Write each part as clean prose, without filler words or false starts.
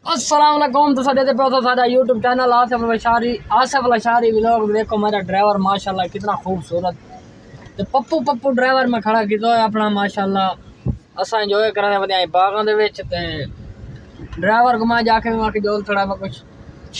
अस्सलाम वालेकुम। तो साडे ते पे साडा YouTube channel Asif Lashari vlog. देखो मेरा ड्राइवर माशाल्लाह कितना खूबसूरत। तो पप्पू ड्राइवर में खड़ा कीता है अपना माशाल्लाह। असा इंजॉय करने वाले बागां दे विच ते ड्राइवर को मैं जाके वहां के जोल थोड़ा मैं कुछ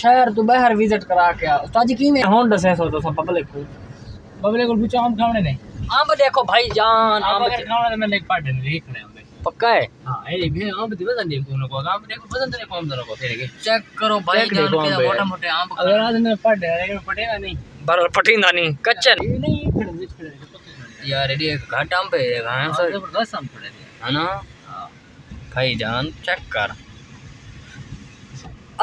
शहर तो बाहर विजिट करा के आ। उस्ताद जी किवें होंड दसे सो तो सब पब्लिक को पूछो आम खाने ने आम देखो भाई जान आम खाने में लेक पाटे ने देखने पक्का है। हां ये भी आम दी वजन देखो को आम देखो वजन तेरे कौन दरो को तेरे के चेक करो भाई जान के मोटे मोटे आम अगर आज ने पड़े लेकिन पटेगा नहीं बरल पटींदा नहीं कच्चा नहीं यार ये घाट आम पे है सर जबरदस्त आम पड़े है ना भाई जान चेक कर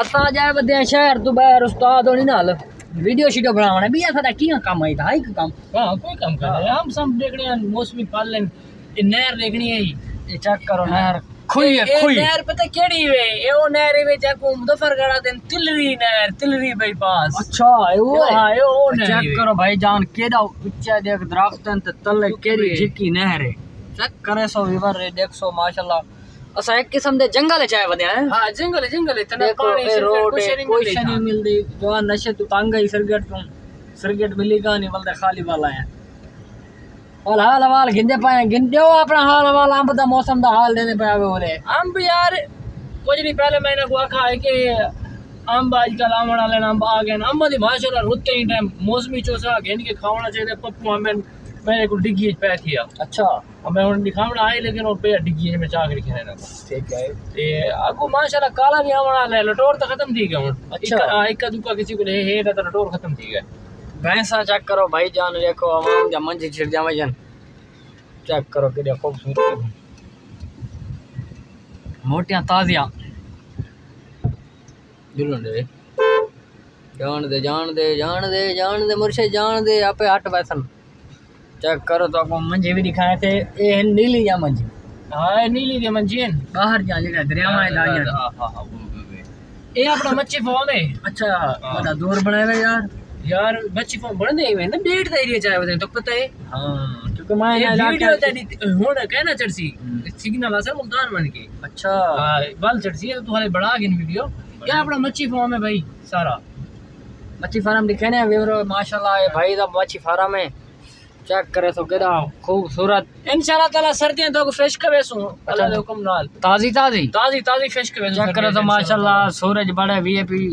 असा जाए बदे शहर तो बाहर उस्ताद होनी नाल वीडियो शीडियो बनावना भी ऐसा किया काम आई था एक काम हां कोई काम कर हम सब देखने मौसमी पालन नहर देखनी है ये चेक करो नहर खुई है खुई नहर पता केड़ी वे ए ओ नहर वे जाको मुजफ्फरगढ़ दिन तिलरी बाईपास अच्छा वो हां ए ओ नहर चेक करो भाई जान केड़ा ऊंचा देख दरख्तन ते तले केड़ी झिकी नहर है चेक करे सो विवर देख सो माशाल्लाह असा एक किस्म दे जंगल चाहे वदे हैं हां जंगल इतना पानी रोड कोई नहीं मिलदी जो नशे तो तंग है सरगट मिलेगा नहीं बल्दे खाली वाला है और हाल हवाल गिनते पाए गिनते हो अपना हाल हवाल आम दा मौसम दा हाल देने पे आवे बोले आम भी यार कुछ नहीं पहले मैंने को आखा है कि आम आजकल आम वाले आम आ गए आम दी माशाल्लाह रुते ही टाइम मौसमी चोसा गिन के खावना चाहिए पप्पू हमें मैंने को डिग्गी पे किया अच्छा हमें उन दिखावना आए लेकिन वो पे डिग्गी में चाक रखे ना ठीक है ते आगू माशाल्लाह काला भी आम वाला लटोर तो खत्म थी गया अच्छा एक दुका किसी को है तो लटोर खत्म थी गया भैंसा चेक करो भाई जान देखो आवाम जा मंजी छिड़ जा वजन चेक करो कि देखो मोटियां ताजियां दुल्हन दे जान दे मुर्शे जान दे आपे हट बैसन चेक करो तो आपको मंजी भी दिखाए थे ये नीली या मंजी हां नीली या मंजी है बाहर जा जेड़ा दरिया में दाइयां हां ये अपना मच्छी फार्म है अच्छा बड़ा दूर बनाए यार मच्छी फार्म बन दे में ना डेढ़ दा एरिया चाहे बता तो पता है हां क्योंकि मैं वीडियो तेरी होना कहना चढ़सी सिग्नल असर मुल्तान बन के अच्छा हां बाल चढ़सी है तो हाले बड़ा गिन वीडियो क्या अपना मच्छी फार्म है भाई सारा मच्छी फार्म दिखे ना वेरो माशाल्लाह ये भाई दा मच्छी फार्म है चेक करे तो केदा खूबसूरत इंशाल्लाह ताला सर्दियां तो फ्रेश कवेसू अल्लाह दे हुक्म नाल ताजी फ्रेश कवेसू चेक करे तो माशाल्लाह सूरज बड़े वीआईपी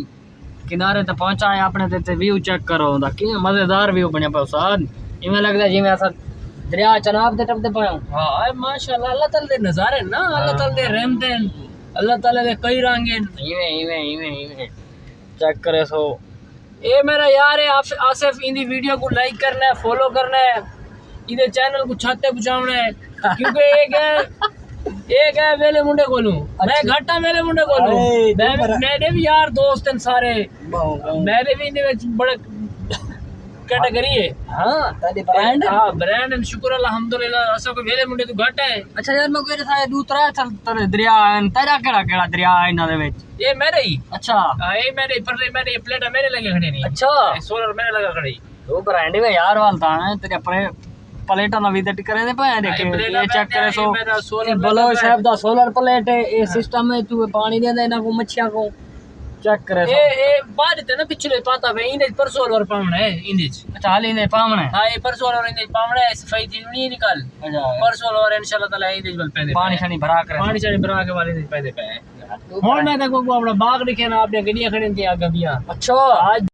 किनारे तक पहुंचा है अपने ते व्यू चेक करो दा कि मजेदार व्यू बनया पे उस्ताद इमे लगदा जिवें असा दरिया चनाब दे टपदे पयो हां माशाल्लाह अल्लाह ताला दे नजारे ना अल्लाह ताला दे रहमत अल्लाह ताला दे कई रंग इवे चेक करे सो ये मेरा यार है आसिफ इंदी वीडियो को लाइक करना है फॉलो करना है इधर चैनल को छाते पहुंचाना है क्योंकि एक है वेले मुंडे कोलू मैं घाटा वेले मुंडे कोलू मेरे भी यार दोस्त हैं सारे मेरे भी इनके विच बड़े कैटेगरी है हां तादी ब्रांड हां ब्रांड एंड शुक्र अल्हम्दुलिल्लाह असो को वेले मुंडे तो घाटा है अच्छा यार मैं कोई सा दूसरा चल दरिया है तेरा केड़ा दरिया है इना दे विच ये मेरे ही अच्छा हां ये मेरे पर मेरे प्लेट मेरे लगे खड़े नहीं अच्छा सोलर मेरे लगा खड़ी तो ब्रांड में यार वालता है तेरे अपने प्लेटा ना विजिट करे दे पे देखे ये चेक करे सो बलो साहब दा सोलर प्लेट है ये सिस्टम है तू पानी दे देना को मच्छियां को चेक करे ये बाद ते ना पिछले पाता पे इने पर सोलर पावना है इने अच्छा हाल इने पावना है हां ये पर सोलर इने पावना है सफाई दी नहीं निकाल अच्छा पर सोलर इंशाल्लाह ताला इने बल पे पानी छानी भरा के वाले दे पे हुन मैं देखो अपना बाग दिखे ना आपने गड्डियां खड़ी थी आगे बिया अच्छा आज